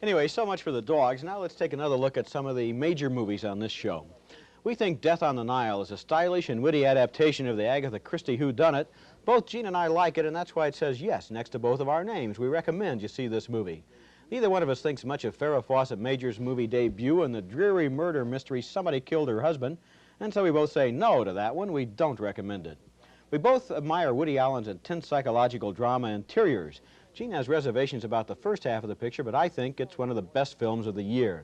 Anyway, so much for the dogs. Now let's take another look at some of the major movies on this show. We think Death on the Nile is a stylish and witty adaptation of the Agatha Christie whodunit. Both Gene and I like it, and that's why it says yes next to both of our names. We recommend you see this movie. Neither one of us thinks much of Farrah Fawcett Major's movie debut and the dreary murder mystery Somebody Killed Her Husband, and so we both say no to that one. We don't recommend it. We both admire Woody Allen's intense psychological drama Interiors. Gene has reservations about the first half of the picture, but I think it's one of the best films of the year.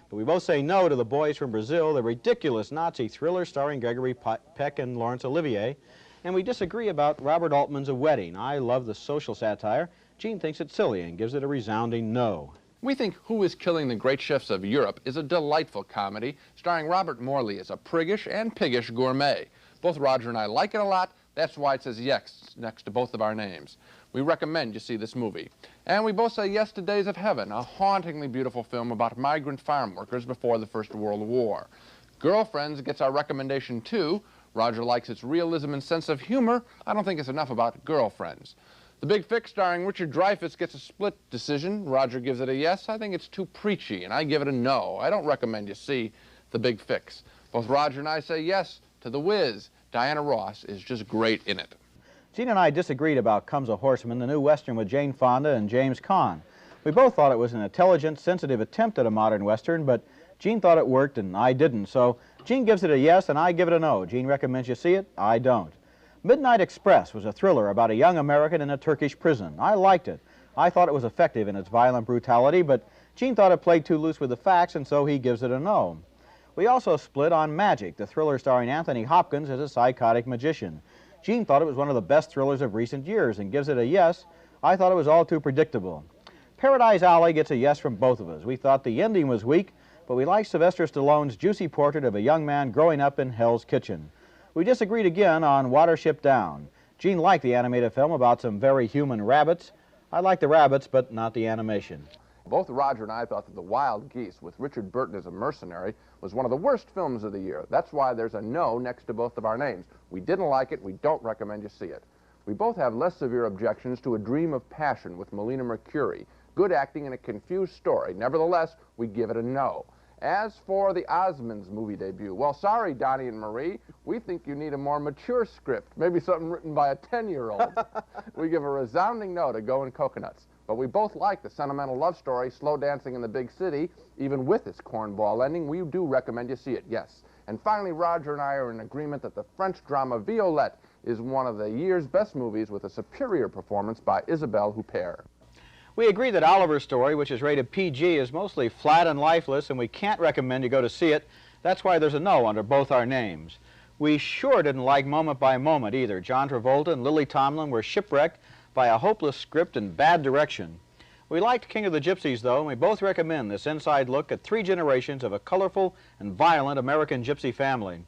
But we both say no to The Boys from Brazil, the ridiculous Nazi thriller starring Gregory Peck and Laurence Olivier. And we disagree about Robert Altman's A Wedding. I love the social satire. Gene thinks it's silly and gives it a resounding no. We think Who is Killing the Great Chefs of Europe is a delightful comedy starring Robert Morley as a priggish and piggish gourmet. Both Roger and I like it a lot. That's why it says yes next to both of our names. We recommend you see this movie. And we both say yes to Days of Heaven, a hauntingly beautiful film about migrant farm workers before the First World War. Girlfriends gets our recommendation too. Roger likes its realism and sense of humor. I don't think it's enough about Girlfriends. The Big Fix starring Richard Dreyfuss gets a split decision. Roger gives it a yes. I think it's too preachy, and I give it a no. I don't recommend you see The Big Fix. Both Roger and I say yes to The Wiz. Diana Ross is just great in it. Gene and I disagreed about Comes a Horseman, the new Western with Jane Fonda and James Caan. We both thought it was an intelligent, sensitive attempt at a modern Western, but Gene thought it worked and I didn't. So Gene gives it a yes and I give it a no. Gene recommends you see it. I don't. Midnight Express was a thriller about a young American in a Turkish prison. I liked it. I thought it was effective in its violent brutality, but Gene thought it played too loose with the facts, and so he gives it a no. We also split on Magic, the thriller starring Anthony Hopkins as a psychotic magician. Gene thought it was one of the best thrillers of recent years and gives it a yes. I thought it was all too predictable. Paradise Alley gets a yes from both of us. We thought the ending was weak, but we liked Sylvester Stallone's juicy portrait of a young man growing up in Hell's Kitchen. We disagreed again on Watership Down. Gene liked the animated film about some very human rabbits. I liked the rabbits, but not the animation. Both Roger and I thought that The Wild Geese, with Richard Burton as a mercenary, was one of the worst films of the year. That's why there's a no next to both of our names. We didn't like it. We don't recommend you see it. We both have less severe objections to A Dream of Passion with Melina Mercouri. Good acting in a confused story. Nevertheless, we give it a no. As for the Osmonds movie debut, well, sorry, Donnie and Marie, we think you need a more mature script, maybe something written by a 10-year-old. We give a resounding no to Goin Coconuts. But we both like the sentimental love story, Slow Dancing in the Big City. Even with its cornball ending, we do recommend you see it, yes. And finally, Roger and I are in agreement that the French drama Violette is one of the year's best movies with a superior performance by Isabelle Huppert. We agree that Oliver's Story, which is rated PG, is mostly flat and lifeless, and we can't recommend you go to see it. That's why there's a no under both our names. We sure didn't like Moment by Moment either. John Travolta and Lily Tomlin were shipwrecked by a hopeless script and bad direction. We liked King of the Gypsies, though, and we both recommend this inside look at 3 generations of a colorful and violent American gypsy family.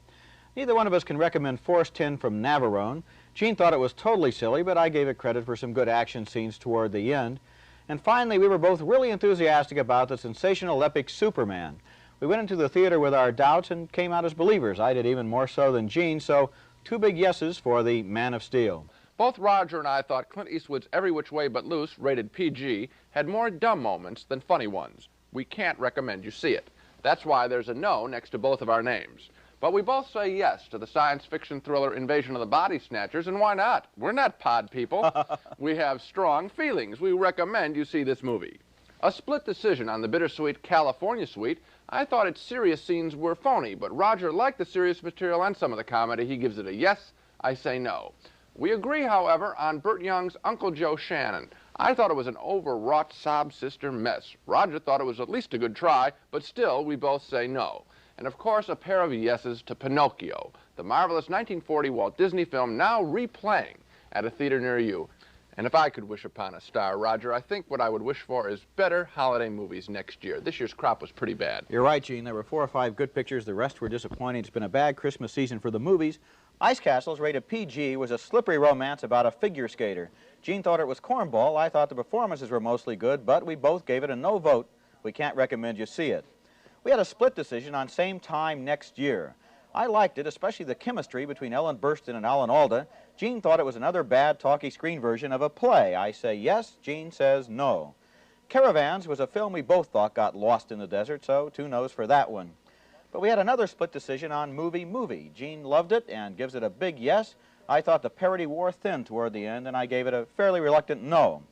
Neither one of us can recommend Force 10 from Navarone. Gene thought it was totally silly, but I gave it credit for some good action scenes toward the end. And finally, we were both really enthusiastic about the sensational epic Superman. We went into the theater with our doubts and came out as believers. I did even more so than Gene, so 2 big yeses for the Man of Steel. Both Roger and I thought Clint Eastwood's Every Which Way But Loose, rated PG, had more dumb moments than funny ones. We can't recommend you see it. That's why there's a no next to both of our names. But we both say yes to the science fiction thriller Invasion of the Body Snatchers, and why not? We're not pod people. We have strong feelings. We recommend you see this movie. A split decision on the bittersweet California Suite. I thought its serious scenes were phony, but Roger liked the serious material and some of the comedy. He gives it a yes. I say no. We agree, however, on Burt Young's Uncle Joe Shannon. I thought it was an overwrought sob sister mess. Roger thought it was at least a good try, but still, we both say no. And of course, a pair of yeses to Pinocchio, the marvelous 1940 Walt Disney film now replaying at a theater near you. And if I could wish upon a star, Roger, I think what I would wish for is better holiday movies next year. This year's crop was pretty bad. You're right, Gene. There were 4 or 5 good pictures. The rest were disappointing. It's been a bad Christmas season for the movies. Ice Castles, rated PG, was a slippery romance about a figure skater. Gene thought it was cornball. I thought the performances were mostly good, but we both gave it a no vote. We can't recommend you see it. We had a split decision on Same Time Next Year. I liked it, especially the chemistry between Ellen Burstyn and Alan Alda. Gene thought it was another bad, talky screen version of a play. I say yes, Gene says no. Caravans was a film we both thought got lost in the desert, so 2 no's for that one. But we had another split decision on Movie. Gene loved it and gives it a big yes. I thought the parody wore thin toward the end, and I gave it a fairly reluctant no.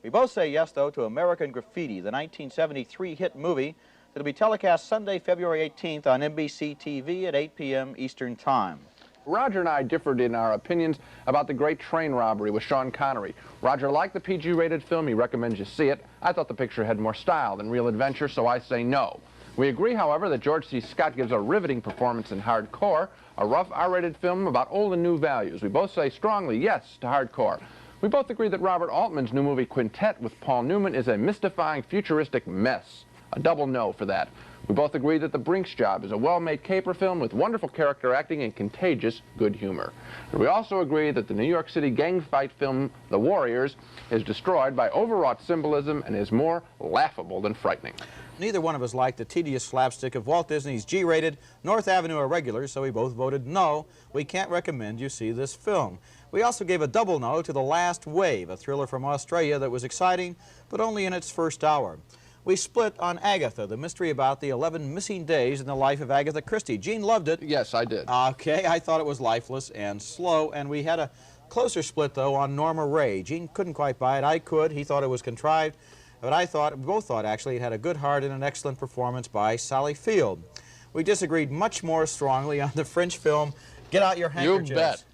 We both say yes, though, to American Graffiti, the 1973 hit movie that'll be telecast Sunday, February 18th on NBC TV at 8 p.m. Eastern Time. Roger and I differed in our opinions about The Great Train Robbery with Sean Connery. Roger liked the PG-rated film. He recommends you see it. I thought the picture had more style than real adventure, so I say no. We agree, however, that George C. Scott gives a riveting performance in Hardcore, a rough R-rated film about old and new values. We both say strongly yes to Hardcore. We both agree that Robert Altman's new movie Quintet with Paul Newman is a mystifying, futuristic mess. A double no for that. We both agree that The Brink's Job is a well-made caper film with wonderful character acting and contagious good humor. And we also agree that the New York City gang fight film The Warriors is destroyed by overwrought symbolism and is more laughable than frightening. Neither one of us liked the tedious slapstick of Walt Disney's G-rated North Avenue Irregulars, so we both voted no. We can't recommend you see this film. We also gave a double no to The Last Wave, a thriller from Australia that was exciting, but only in its first hour. We split on Agatha, the mystery about the 11 missing days in the life of Agatha Christie. Gene loved it. Yes, I did. Okay, I thought it was lifeless and slow, and we had a closer split, though, on Norma Ray. Gene couldn't quite buy it. I could. He thought it was contrived, but we both thought, actually, it had a good heart and an excellent performance by Sally Field. We disagreed much more strongly on the French film Get Out Your Handkerchiefs. You bet.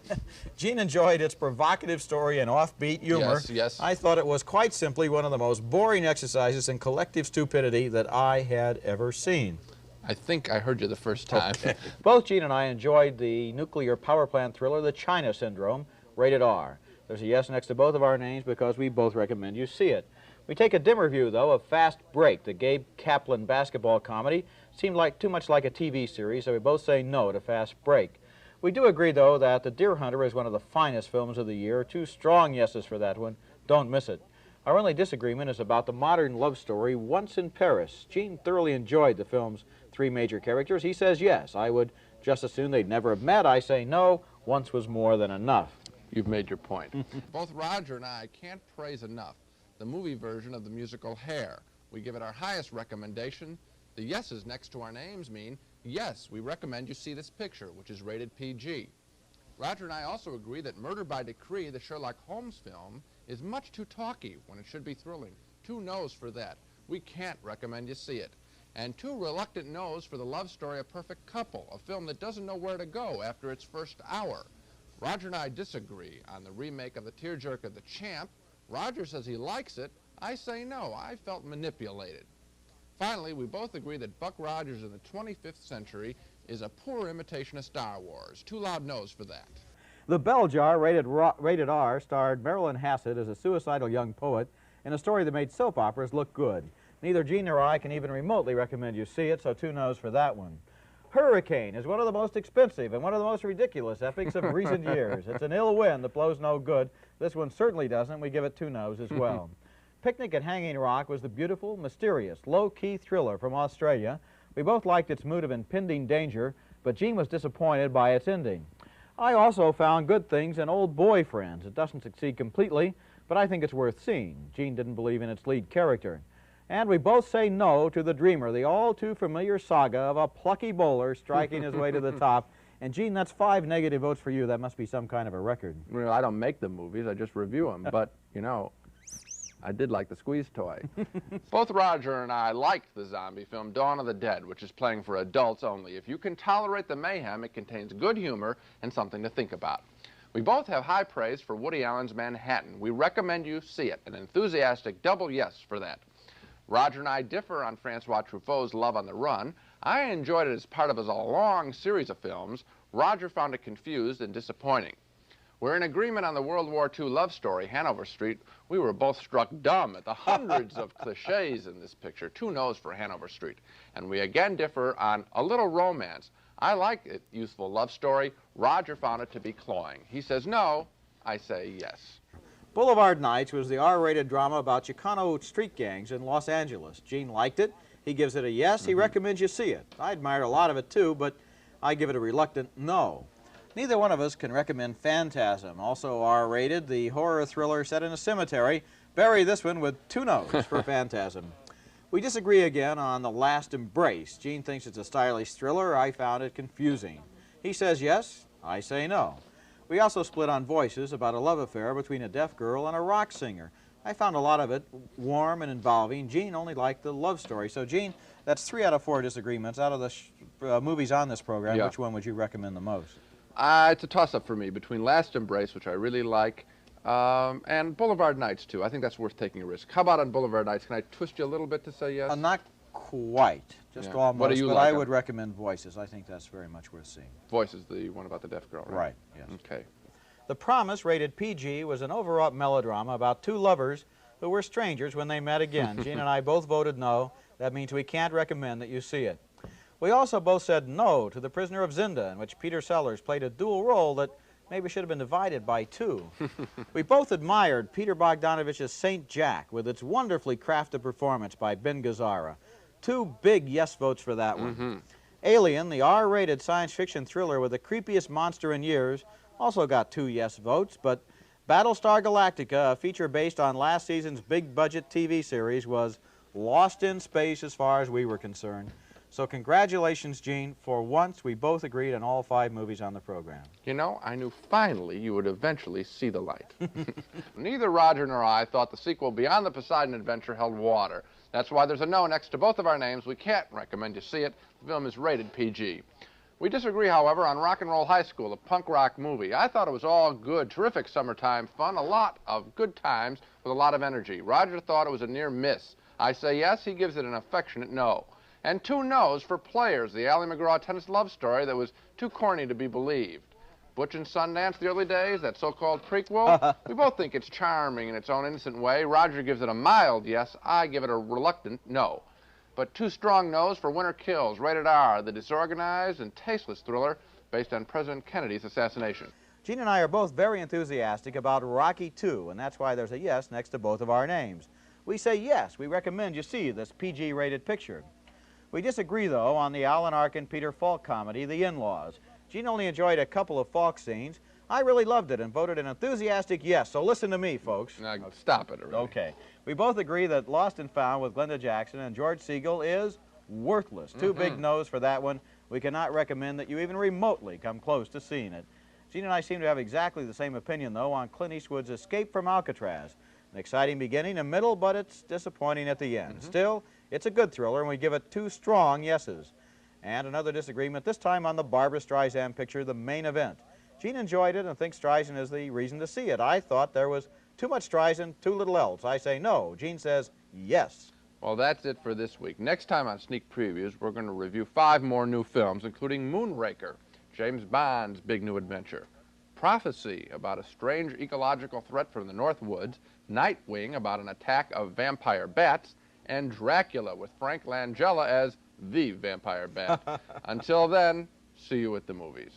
Gene enjoyed its provocative story and offbeat humor. Yes, yes. I thought it was quite simply one of the most boring exercises in collective stupidity that I had ever seen. I think I heard you the first time. Okay. Both Gene and I enjoyed the nuclear power plant thriller, The China Syndrome, rated R. There's a yes next to both of our names because we both recommend you see it. We take a dim review, though, of Fast Break, the Gabe Kaplan basketball comedy. Seemed like too much like a TV series, so we both say no to Fast Break. We do agree, though, that The Deer Hunter is one of the finest films of the year. 2 strong yeses for that one. Don't miss it. Our only disagreement is about the modern love story, Once in Paris. Gene thoroughly enjoyed the film's 3 major characters. He says yes. I would just as soon they'd never have met. I say no. Once was more than enough. You've made your point. Both Roger and I can't praise enough the movie version of the musical Hair. We give it our highest recommendation. The yeses next to our names mean, yes, we recommend you see this picture, which is rated PG. Roger and I also agree that Murder by Decree, the Sherlock Holmes film, is much too talky when it should be thrilling. 2 no's for that. We can't recommend you see it. And 2 reluctant no's for the love story A Perfect Couple, a film that doesn't know where to go after its first hour. Roger and I disagree on the remake of the tearjerker The Champ. Roger says he likes it. I say no. I felt manipulated. Finally, we both agree that Buck Rogers in the 25th century is a poor imitation of Star Wars. 2 loud no's for that. The Bell Jar, rated R, starred Marilyn Hassett as a suicidal young poet in a story that made soap operas look good. Neither Gene nor I can even remotely recommend you see it, so 2 no's for that one. Hurricane is one of the most expensive and one of the most ridiculous epics of recent years. It's an ill wind that blows no good. This one certainly doesn't. We give it 2 no's as well. Picnic at Hanging Rock was the beautiful, mysterious, low-key thriller from Australia. We both liked its mood of impending danger, but Gene was disappointed by its ending. I also found good things in Old Boyfriends. It doesn't succeed completely, but I think it's worth seeing. Gene didn't believe in its lead character. And we both say no to The Dreamer, the all-too-familiar saga of a plucky bowler striking his way to the top. And, Gene, that's 5 negative votes for you. That must be some kind of a record. Well, I don't make the movies. I just review them. But, you know, I did like the squeeze toy. Both Roger and I liked the zombie film Dawn of the Dead, which is playing for adults only. If you can tolerate the mayhem, it contains good humor and something to think about. We both have high praise for Woody Allen's Manhattan. We recommend you see it. An enthusiastic double yes for that. Roger and I differ on Francois Truffaut's Love on the Run. I enjoyed it as part of a long series of films. Roger found it confused and disappointing. We're in agreement on the World War II love story, Hanover Street. We were both struck dumb at the hundreds of cliches in this picture. 2 no's for Hanover Street. And we again differ on A Little Romance. I like it, youthful love story. Roger found it to be cloying. He says no. I say yes. Boulevard Nights was the R-rated drama about Chicano street gangs in Los Angeles. Gene liked it. He gives it a yes. He recommends you see it. I admire a lot of it, too, but I give it a reluctant no. Neither one of us can recommend Phantasm, also R-rated, the horror thriller set in a cemetery bury this one with 2 no's for Phantasm. We disagree again on The Last Embrace. Gene thinks it's a stylish thriller. I found it confusing. He says yes, I say no. We also split on Voices, about a love affair between a deaf girl and a rock singer. I found a lot of it warm and involving. Gene only liked the love story. So, Gene, that's 3 out of 4 disagreements. Out of the movies on this program, Yeah. which one would you recommend the most? It's a toss-up for me between Last Embrace, which I really like, and Boulevard Nights, too. I think that's worth taking a risk. How about on Boulevard Nights? Can I twist you a little bit to say yes? Not quite, just Yeah. almost, What do you but like I would recommend Voices. I think that's very much worth seeing. Voices, the one about the deaf girl, right? Right, yes. Okay. The Promise, rated PG, was an overwrought melodrama about 2 lovers who were strangers when they met again. Gene and I both voted no. That means we can't recommend that you see it. We also both said no to The Prisoner of Zenda, in which Peter Sellers played a dual role that maybe should have been divided by 2. We both admired Peter Bogdanovich's St. Jack with its wonderfully crafted performance by Ben Gazzara. 2 big yes votes for that one. Alien, the R-rated science fiction thriller with the creepiest monster in years, also got 2 yes votes, but Battlestar Galactica, a feature based on last season's big-budget TV series, was lost in space as far as we were concerned. So congratulations, Gene. For once, we both agreed on all 5 movies on the program. You know, I knew finally you would eventually see the light. Neither Roger nor I thought the sequel Beyond the Poseidon Adventure held water. That's why there's a no next to both of our names. We can't recommend you see it. The film is rated PG. We disagree, however, on Rock and Roll High School, a punk rock movie. I thought it was all good, terrific summertime fun, a lot of good times with a lot of energy. Roger thought it was a near miss. I say yes, he gives it an affectionate no. And 2 no's for Players, the Ally McGraw tennis love story that was too corny to be believed. Butch and Sundance, the early days, that so-called prequel, we both think it's charming in its own innocent way. Roger gives it a mild yes, I give it a reluctant no. But 2 strong no's for Winter Kills, rated R, the disorganized and tasteless thriller based on President Kennedy's assassination. Gene and I are both very enthusiastic about Rocky II, and that's why there's a yes next to both of our names. We say yes, we recommend you see this PG-rated picture. We disagree, though, on the Alan Arkin Peter Falk comedy, The In-Laws. Gene only enjoyed a couple of Falk scenes. I really loved it and voted an enthusiastic yes, so listen to me, folks. Now, stop it already. Okay. We both agree that Lost and Found with Glenda Jackson and George Siskel is worthless. 2 big no's for that one. We cannot recommend that you even remotely come close to seeing it. Gene and I seem to have exactly the same opinion, though, on Clint Eastwood's Escape from Alcatraz. An exciting beginning and middle, but it's disappointing at the end. Still, it's a good thriller, and we give it 2 strong yeses. And another disagreement, this time on the Barbra Streisand picture, The Main Event. Gene enjoyed it and thinks Streisand is the reason to see it. I thought there was too much Streisand, too little else. I say no. Gene says yes. Well, that's it for this week. Next time on Sneak Previews, we're going to review 5 more new films, including Moonraker, James Bond's big new adventure, Prophecy, about a strange ecological threat from the North Woods, Nightwing, about an attack of vampire bats, and Dracula, with Frank Langella as the vampire bat. Until then, see you at the movies.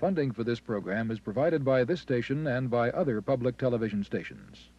Funding for this program is provided by this station and by other public television stations.